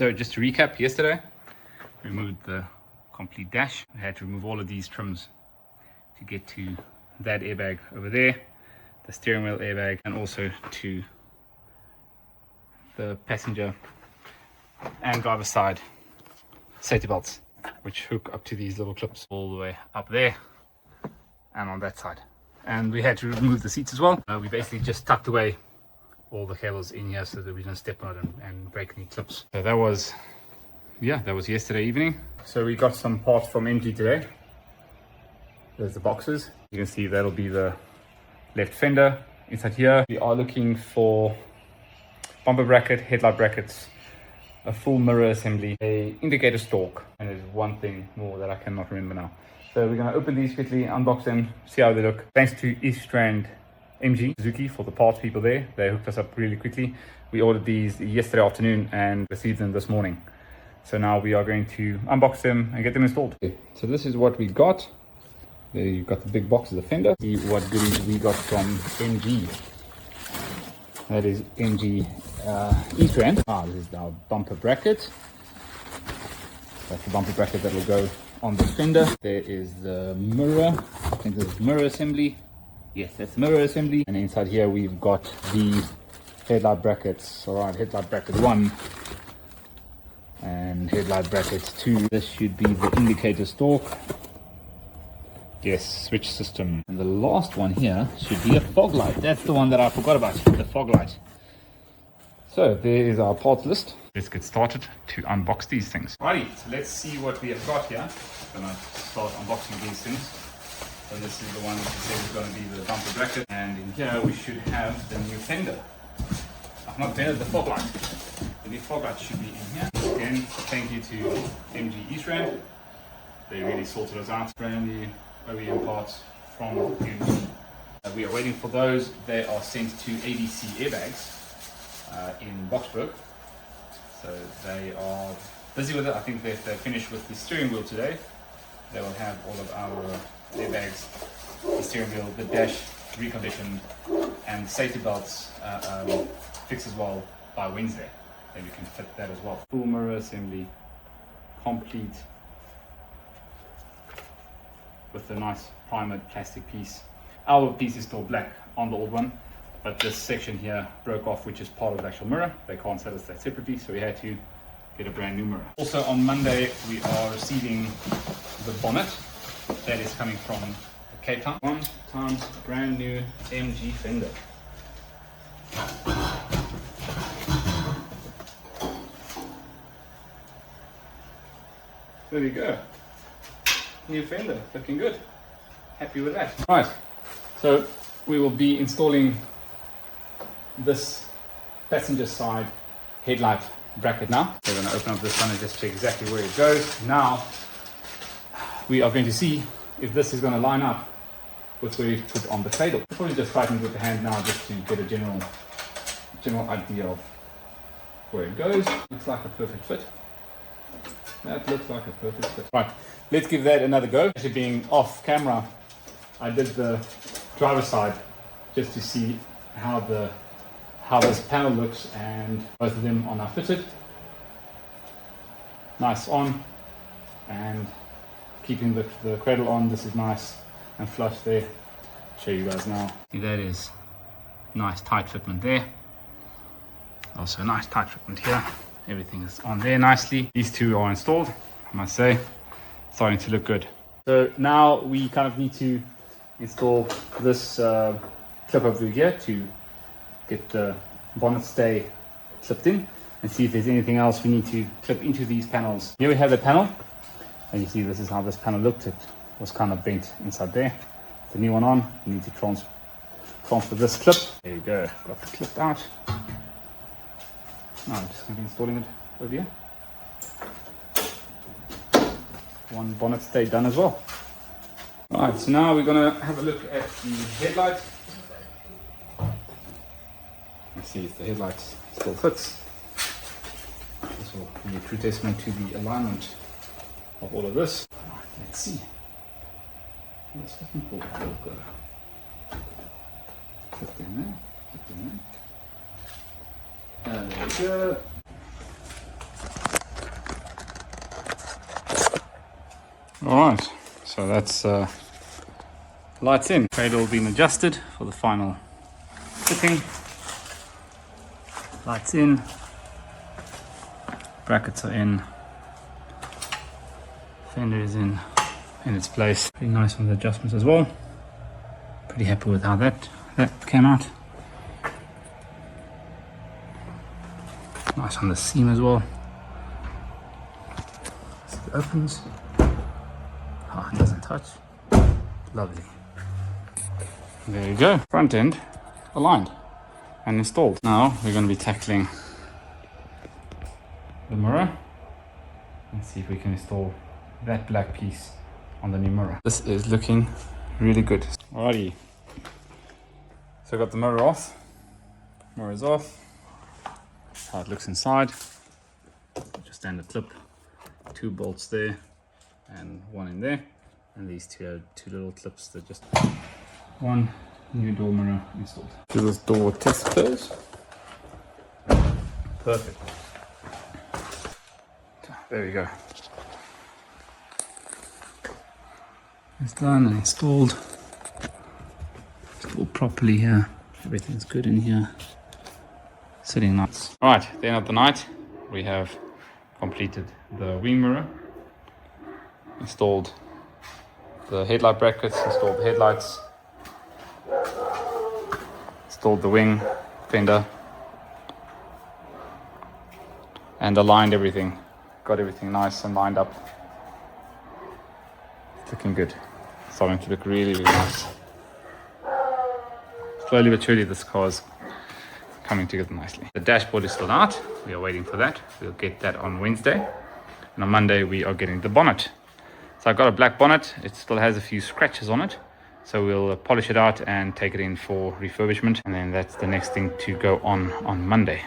So just to recap, yesterday we removed the complete dash. We had to remove all of these trims to get to that airbag over there, the steering wheel airbag, and also to the passenger and driver side safety belts, which hook up to these little clips all the way up there and on that side. And we had to remove the seats as well. We basically just tucked away all the cables in here so that we don't step on it and break any clips. So that was, yeah, that was yesterday evening. So we got some parts from MG today. There's the boxes. You can see that'll be the left fender. Inside here we are looking for bumper bracket, headlight brackets, a full mirror assembly, a indicator stalk, and there's one thing more that I cannot remember now. So we're going to open these quickly, unbox them, see how they look. Thanks to Eastrand MG Suzuki for the parts people there. They hooked us up really quickly. We ordered these yesterday afternoon and received them this morning. So now we are going to unbox them and get them installed. Okay, so this is what we got. There you've got the big box of the fender. See what goodies we got from MG. That is MG Eastrand. This is our bumper bracket. That's the bumper bracket that will go on the fender. There is the mirror. I think this is mirror assembly. Yes, that's mirror assembly. And inside here we've got the headlight brackets. All right, headlight bracket 1 and headlight bracket 2. This should be the indicator stalk. Yes, switch system. And the last one here should be a fog light. That's the one that I forgot about, the fog light. So there is our parts list. Let's get started to unbox these things. Alrighty, so let's see what we have got here. I'm gonna start unboxing these things. So this is the one that says is going to be the bumper bracket, and in here we should have the new fender. Not fender, the fog light. The new fog light should be in here. Again, thank you to MG Eastrand. They really sorted us out. Brand new OEM parts from MG. We are waiting for those. They are sent to ABC airbags in Boskburg. So they are busy with it. I think they're finished with the steering wheel today. They will have all of our airbags, the steering wheel, the dash reconditioned, and safety belts fixed as well by Wednesday. Then we can fit that as well. Full mirror assembly, complete, with a nice primered plastic piece. Our piece is still black on the old one, but this section here broke off, which is part of the actual mirror. They can't sell us that separately, so we had to get a brand new mirror. Also on Monday we are receiving the bonnet. That is coming from Cape Town. 1 times brand new MG fender. There we go. New fender, looking good. Happy with that. Right, so we will be installing this passenger side headlight bracket now. So we're going to open up this one and just check exactly where it goes. Now we are going to see if this is going to line up with where we put on the cradle. I'll probably just tighten it with the hand now just to get a general idea of where it goes. Looks like a perfect fit. That looks like a perfect fit. Right, let's give that another go. Actually being off camera, I did the driver's side just to see how this panel looks, and both of them are now fitted. Nice on, and keeping the cradle on. This is nice and flush there. Show you guys now. See, that is nice tight fitment there. Also a nice tight fitment here. Everything is on there nicely. These two are installed, I must say. Starting to look good. So now we kind of need to install this clip over here to get the bonnet stay clipped in, and see if there's anything else we need to clip into these panels. Here we have the panel, and you see this is how this panel looked. It was kind of bent inside there. The new one on, you need to transfer this clip. There you go, got the clip out. Now I'm just going to be installing it over here. One bonnet stay done as well. Alright, so now we're going to have a look at the headlight. Let's see if the headlight still fits. This will be a true testament to the alignment of all of this. Alright, let's see. Let's fucking pull it. Clip in there, clip in there. And there we go. Alright, so that's lights in. Cradle been adjusted for the final fitting. Lights in. Brackets are in. Fender is in its place. Pretty nice on the adjustments as well. Pretty happy with how that came out. Nice on the seam as well. So it opens. Oh, it doesn't touch. Lovely. There you go. Front end aligned and installed. Now we're going to be tackling the mirror and see if we can install that black piece on the new mirror. This is looking really good. Alrighty. So I got the mirror off. Mirror's off. How it looks inside. Just standard clip. 2 bolts there and 1 in there. And these two little clips that just one new door mirror installed. Do this door test close. Perfect. There we go. It's done and installed. Installed properly here. Everything's good in here. Sitting nice. Alright, at the end of the night, we have completed the wing mirror. Installed the headlight brackets, installed the headlights. Installed the wing fender. And aligned everything. Got everything nice and lined up. It's looking good. Starting to look really, really nice. Slowly but surely this car is coming together nicely. The dashboard is still out. We are waiting for that. We'll get that on Wednesday. And on Monday we are getting the bonnet. So I've got a black bonnet. It still has a few scratches on it. So we'll polish it out and take it in for refurbishment. And then that's the next thing to go on Monday.